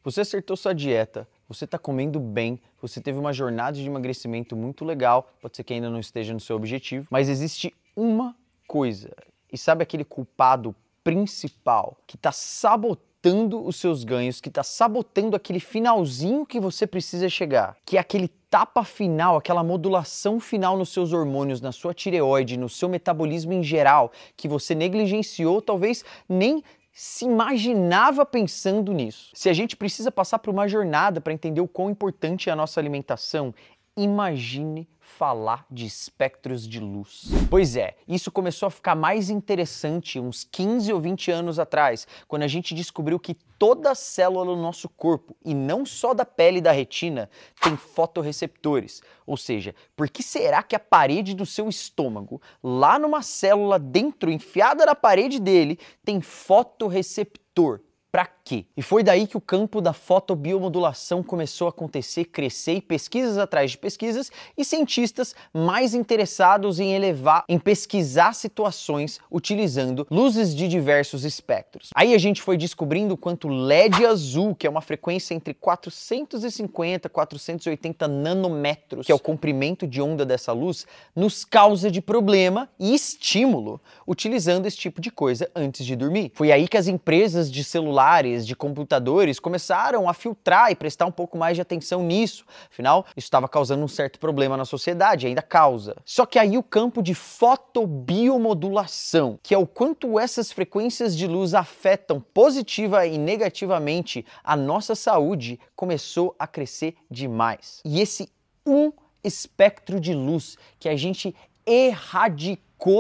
Você acertou sua dieta, você está comendo bem, você teve uma jornada de emagrecimento muito legal, pode ser que ainda não esteja no seu objetivo, mas existe uma coisa, e sabe aquele culpado principal que está sabotando os seus ganhos, que está sabotando aquele finalzinho que você precisa chegar, que é aquele tapa final, aquela modulação final nos seus hormônios, na sua tireoide, no seu metabolismo em geral, que você negligenciou, talvez nem se imaginava pensando nisso. Se a gente precisa passar por uma jornada para entender o quão importante é a nossa alimentação, imagine falar de espectros de luz. Pois é, isso começou a ficar mais interessante uns 15 ou 20 anos atrás, quando a gente descobriu que toda célula do nosso corpo, e não só da pele e da retina, tem fotorreceptores. Ou seja, por que será que a parede do seu estômago, lá numa célula dentro, enfiada na parede dele, tem fotorreceptor? Pra quê? E foi daí que o campo da fotobiomodulação começou a acontecer, crescer, e pesquisas atrás de pesquisas, e cientistas mais interessados em pesquisar situações utilizando luzes de diversos espectros. Aí a gente foi descobrindo quanto LED azul, que é uma frequência entre 450 e 480 nanômetros, que é o comprimento de onda dessa luz, nos causa de problema e estímulo utilizando esse tipo de coisa antes de dormir. Foi aí que as empresas de celulares, de computadores, começaram a filtrar e prestar um pouco mais de atenção nisso. Afinal, isso estava causando um certo problema na sociedade, ainda causa. Só que aí o campo de fotobiomodulação, que é o quanto essas frequências de luz afetam positiva e negativamente a nossa saúde, começou a crescer demais. E esse espectro de luz que a gente erradicou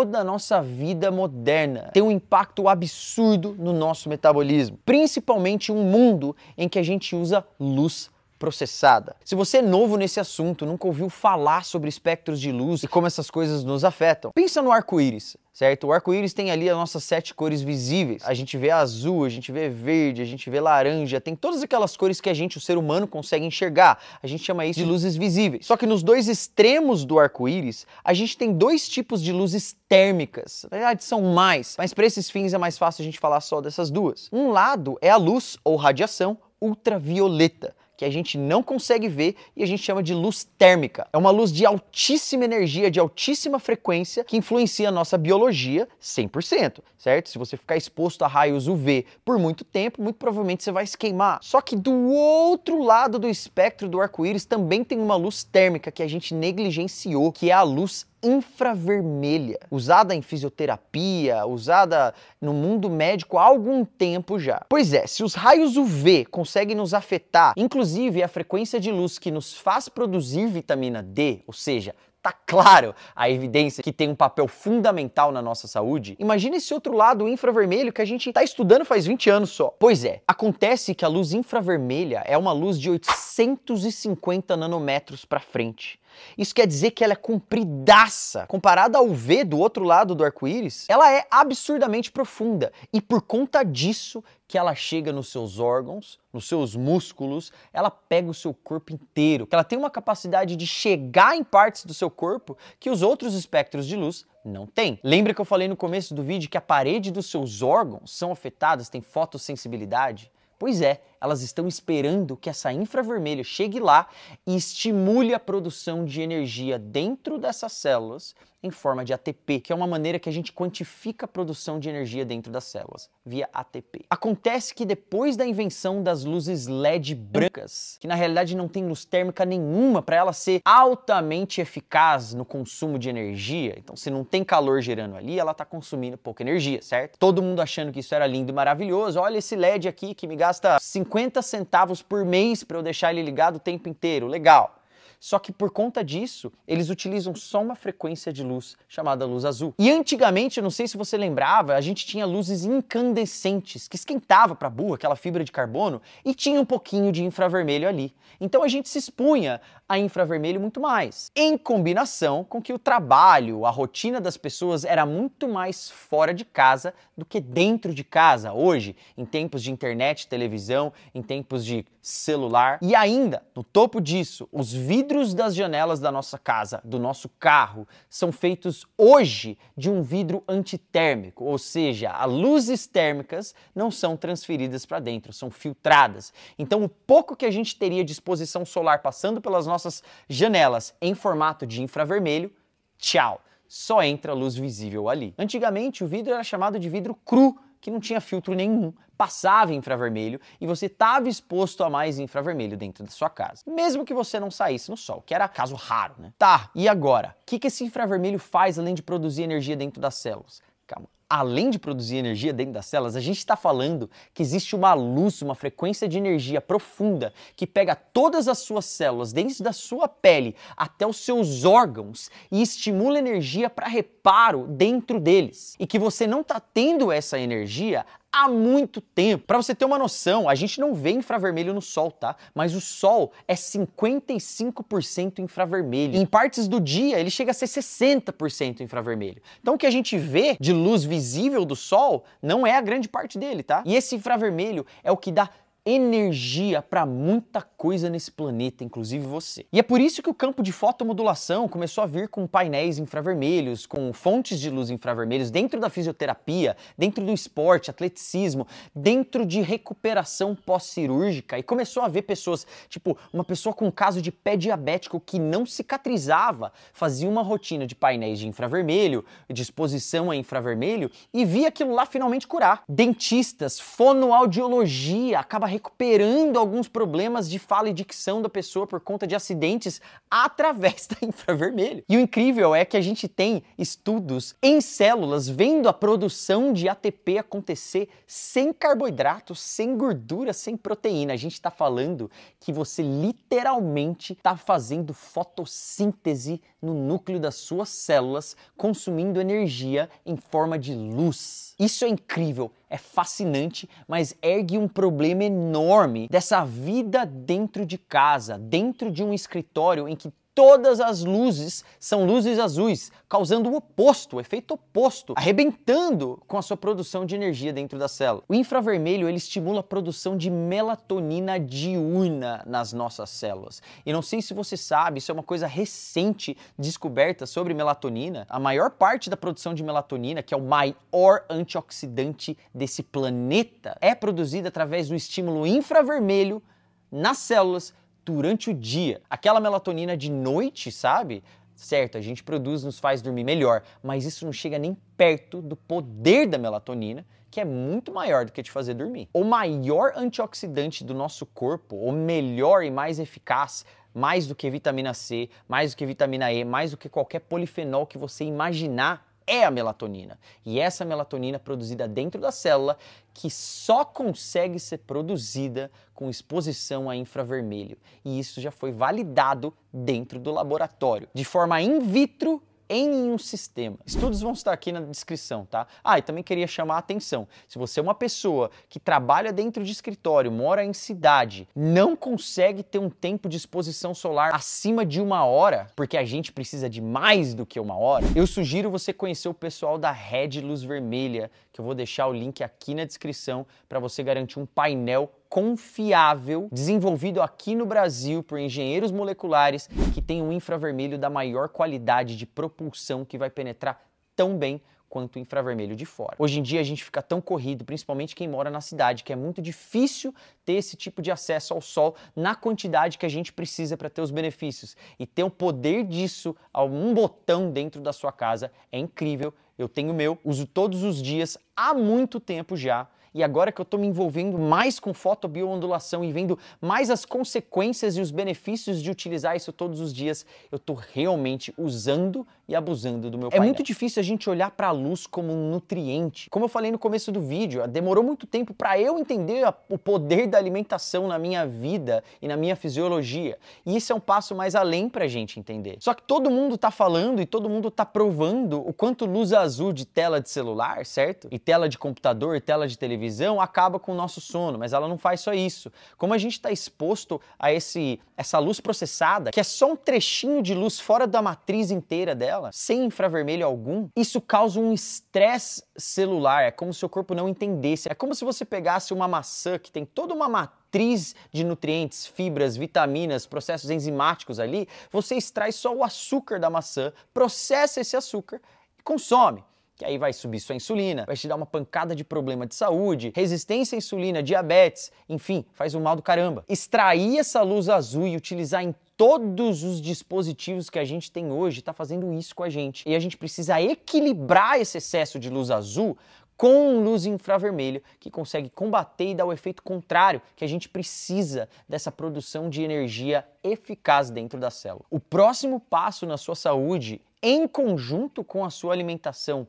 da nossa vida moderna tem um impacto absurdo no nosso metabolismo, principalmente um mundo em que a gente usa luz processada. Se você é novo nesse assunto, nunca ouviu falar sobre espectros de luz e como essas coisas nos afetam, pensa no arco-íris, certo? O arco-íris tem ali as nossas 7 cores visíveis. A gente vê azul, a gente vê verde, a gente vê laranja, tem todas aquelas cores que a gente, o ser humano, consegue enxergar. A gente chama isso de luzes visíveis. Só que nos dois extremos do arco-íris, a gente tem 2 tipos de luzes térmicas. Na verdade, são mais, mas para esses fins é mais fácil a gente falar só dessas duas. Um lado é a luz ou radiação ultravioleta, que a gente não consegue ver e a gente chama de luz térmica. É uma luz de altíssima energia, de altíssima frequência, que influencia a nossa biologia 100%, certo? Se você ficar exposto a raios UV por muito tempo, muito provavelmente você vai se queimar. Só que do outro lado do espectro do arco-íris também tem uma luz térmica que a gente negligenciou, que é a luz infravermelha, usada em fisioterapia, usada no mundo médico há algum tempo já. Pois é, se os raios UV conseguem nos afetar, inclusive a frequência de luz que nos faz produzir vitamina D, ou seja, tá claro a evidência que tem um papel fundamental na nossa saúde, imagina esse outro lado, o infravermelho, que a gente tá estudando faz 20 anos só. Pois é, acontece que a luz infravermelha é uma luz de 850 nanômetros para frente. Isso quer dizer que ela é compridaça. Comparada ao UV do outro lado do arco-íris, ela é absurdamente profunda. E por conta disso que ela chega nos seus órgãos, nos seus músculos, ela pega o seu corpo inteiro. Ela tem uma capacidade de chegar em partes do seu corpo que os outros espectros de luz não têm. Lembra que eu falei no começo do vídeo que a parede dos seus órgãos são afetadas, tem fotossensibilidade? Pois é, elas estão esperando que essa infravermelha chegue lá e estimule a produção de energia dentro dessas células em forma de ATP, que é uma maneira que a gente quantifica a produção de energia dentro das células, via ATP. Acontece que depois da invenção das luzes LED brancas, que na realidade não tem luz térmica nenhuma para ela ser altamente eficaz no consumo de energia, então se não tem calor gerando ali, ela está consumindo pouca energia, certo? Todo mundo achando que isso era lindo e maravilhoso, olha esse LED aqui que me gasta 50 centavos por mês para eu deixar ele ligado o tempo inteiro, legal. Só que por conta disso, eles utilizam só uma frequência de luz chamada luz azul. E antigamente, eu não sei se você lembrava, a gente tinha luzes incandescentes, que esquentava para burro, aquela fibra de carbono, e tinha um pouquinho de infravermelho ali. Então a gente se expunha a infravermelho muito mais. Em combinação com que o trabalho, a rotina das pessoas era muito mais fora de casa do que dentro de casa hoje, em tempos de internet, televisão, em tempos de celular. E ainda, no topo disso, os vidros vidros das janelas da nossa casa, do nosso carro, são feitos hoje de um vidro antitérmico, ou seja, as luzes térmicas não são transferidas para dentro, são filtradas. Então, o pouco que a gente teria de exposição solar passando pelas nossas janelas em formato de infravermelho, tchau, só entra luz visível ali. Antigamente, o vidro era chamado de vidro cru, que não tinha filtro nenhum, passava em infravermelho e você estava exposto a mais infravermelho dentro da sua casa. Mesmo que você não saísse no sol, que era caso raro, né? Tá, e agora? O que esse infravermelho faz além de produzir energia dentro das células? Calma. Além de produzir energia dentro das células, a gente está falando que existe uma luz, uma frequência de energia profunda que pega todas as suas células, desde da sua pele até os seus órgãos e estimula energia para reparo dentro deles. E que você não está tendo essa energia há muito tempo. Para você ter uma noção, a gente não vê infravermelho no sol, tá? Mas o sol é 55% infravermelho. E em partes do dia, ele chega a ser 60% infravermelho. Então o que a gente vê de luz visível do sol não é a grande parte dele, tá? E esse infravermelho é o que dá energia para muita coisa nesse planeta, inclusive você. E é por isso que o campo de fotomodulação começou a vir com painéis infravermelhos, com fontes de luz infravermelhos dentro da fisioterapia, dentro do esporte, atleticismo, dentro de recuperação pós-cirúrgica, e começou a ver pessoas, tipo, uma pessoa com caso de pé diabético que não cicatrizava, fazia uma rotina de painéis de infravermelho, de exposição a infravermelho, e via aquilo lá finalmente curar. Dentistas, fonoaudiologia, acaba recuperando alguns problemas de fala e dicção da pessoa por conta de acidentes através da infravermelho. E o incrível é que a gente tem estudos em células vendo a produção de ATP acontecer sem carboidratos, sem gordura, sem proteína. A gente está falando que você literalmente está fazendo fotossíntese no núcleo das suas células, consumindo energia em forma de luz. Isso é incrível, é fascinante, mas ergue um problema enorme dessa vida dentro de casa, dentro de um escritório em que todas as luzes são luzes azuis, causando o oposto, o efeito oposto, arrebentando com a sua produção de energia dentro da célula. O infravermelho, ele estimula a produção de melatonina diurna nas nossas células. E não sei se você sabe, isso é uma coisa recente descoberta sobre melatonina. A maior parte da produção de melatonina, que é o maior antioxidante desse planeta, é produzida através do estímulo infravermelho nas células durante o dia. Aquela melatonina de noite, sabe? Certo, a gente produz, nos faz dormir melhor, mas isso não chega nem perto do poder da melatonina, que é muito maior do que te fazer dormir. O maior antioxidante do nosso corpo, o melhor e mais eficaz, mais do que vitamina C, mais do que vitamina E, mais do que qualquer polifenol que você imaginar, é a melatonina. E essa melatonina produzida dentro da célula que só consegue ser produzida com exposição a infravermelho. E isso já foi validado dentro do laboratório, de forma in vitro, em um sistema. Estudos vão estar aqui na descrição, tá? Ah, e também queria chamar a atenção. Se você é uma pessoa que trabalha dentro de escritório, mora em cidade, não consegue ter um tempo de exposição solar acima de 1 hora, porque a gente precisa de mais do que 1 hora, eu sugiro você conhecer o pessoal da Red Luz Vermelha, que eu vou deixar o link aqui na descrição para você garantir um painel confiável, desenvolvido aqui no Brasil por engenheiros moleculares que tem um infravermelho da maior qualidade de propulsão que vai penetrar tão bem quanto o infravermelho de fora. Hoje em dia a gente fica tão corrido, principalmente quem mora na cidade, que é muito difícil ter esse tipo de acesso ao sol na quantidade que a gente precisa para ter os benefícios. E ter o poder disso a um botão dentro da sua casa é incrível. Eu tenho o meu, uso todos os dias há muito tempo já. E agora que eu estou me envolvendo mais com fotobioondulação e vendo mais as consequências e os benefícios de utilizar isso todos os dias, eu estou realmente usando e abusando do meu painel. É muito difícil a gente olhar para a luz como um nutriente. Como eu falei no começo do vídeo, demorou muito tempo para eu entender o poder da alimentação na minha vida e na minha fisiologia. E isso é um passo mais além para a gente entender. Só que todo mundo está falando e todo mundo está provando o quanto luz azul de tela de celular, certo? E tela de computador, tela de televisão, acaba com o nosso sono, mas ela não faz só isso. Como a gente está exposto a essa luz processada, que é só um trechinho de luz fora da matriz inteira dela, sem infravermelho algum, isso causa um estresse celular, é como se o corpo não entendesse. É como se você pegasse uma maçã que tem toda uma matriz matriz de nutrientes, fibras, vitaminas, processos enzimáticos ali, você extrai só o açúcar da maçã, processa esse açúcar e consome. Que aí vai subir sua insulina, vai te dar uma pancada de problema de saúde, resistência à insulina, diabetes, enfim, faz um mal do caramba. Extrair essa luz azul e utilizar em todos os dispositivos que a gente tem hoje está fazendo isso com a gente. E a gente precisa equilibrar esse excesso de luz azul com luz infravermelho, que consegue combater e dar o efeito contrário, que a gente precisa dessa produção de energia eficaz dentro da célula. O próximo passo na sua saúde, em conjunto com a sua alimentação,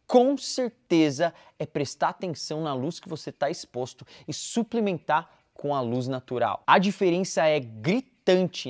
com certeza é prestar atenção na luz que você está exposto e suplementar com a luz natural. A diferença é gritante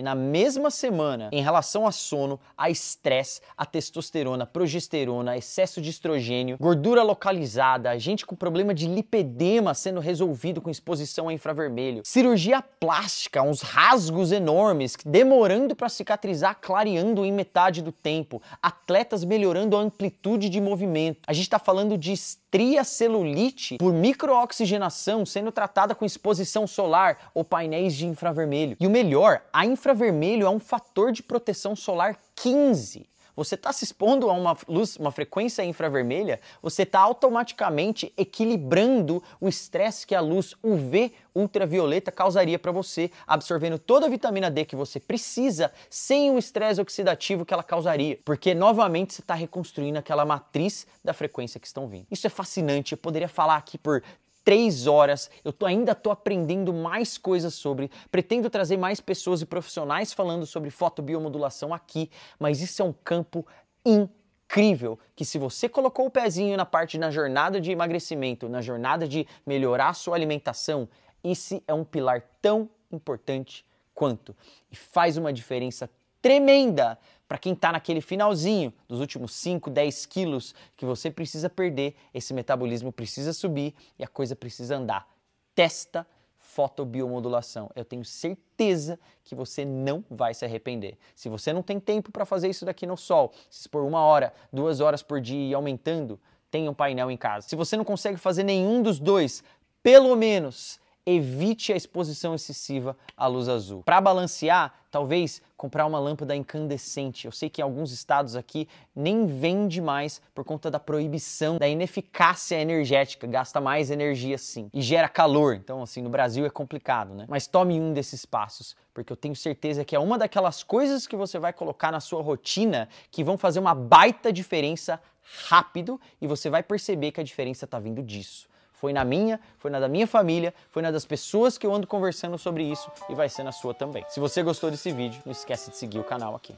na mesma semana em relação a sono, a estresse, a testosterona, progesterona, excesso de estrogênio, gordura localizada, gente com problema de lipedema sendo resolvido com exposição a infravermelho, cirurgia plástica, uns rasgos enormes, demorando para cicatrizar, clareando em metade do tempo, atletas melhorando a amplitude de movimento. A gente está falando de estria celulite por microoxigenação sendo tratada com exposição solar ou painéis de infravermelho. E o melhor, a infravermelho é um fator de proteção solar 15. Você está se expondo a uma luz, uma frequência infravermelha, você está automaticamente equilibrando o estresse que a luz UV ultravioleta causaria para você, absorvendo toda a vitamina D que você precisa sem o estresse oxidativo que ela causaria. Porque, novamente, você está reconstruindo aquela matriz da frequência que estão vindo. Isso é fascinante, eu poderia falar aqui por 3 horas, eu ainda estou aprendendo mais coisas sobre, pretendo trazer mais pessoas e profissionais falando sobre fotobiomodulação aqui, mas isso é um campo incrível, que se você colocou o pezinho na jornada de emagrecimento, na jornada de melhorar a sua alimentação, esse é um pilar tão importante quanto, e faz uma diferença tremenda para quem está naquele finalzinho dos últimos 5, 10 quilos que você precisa perder, esse metabolismo precisa subir e a coisa precisa andar. Testa fotobiomodulação. Eu tenho certeza que você não vai se arrepender. Se você não tem tempo para fazer isso daqui no sol, se expor 1 hora, 2 horas por dia e aumentando, tenha um painel em casa. Se você não consegue fazer nenhum dos dois, pelo menos evite a exposição excessiva à luz azul. Para balancear, talvez comprar uma lâmpada incandescente. Eu sei que em alguns estados aqui nem vende mais por conta da proibição, da ineficácia energética, gasta mais energia sim e gera calor. Então assim, no Brasil é complicado, né? Mas tome um desses passos, porque eu tenho certeza que é uma daquelas coisas que você vai colocar na sua rotina que vão fazer uma baita diferença rápido e você vai perceber que a diferença está vindo disso. Foi na minha, foi na da minha família, foi na das pessoas que eu ando conversando sobre isso e vai ser na sua também. Se você gostou desse vídeo, não esquece de seguir o canal aqui.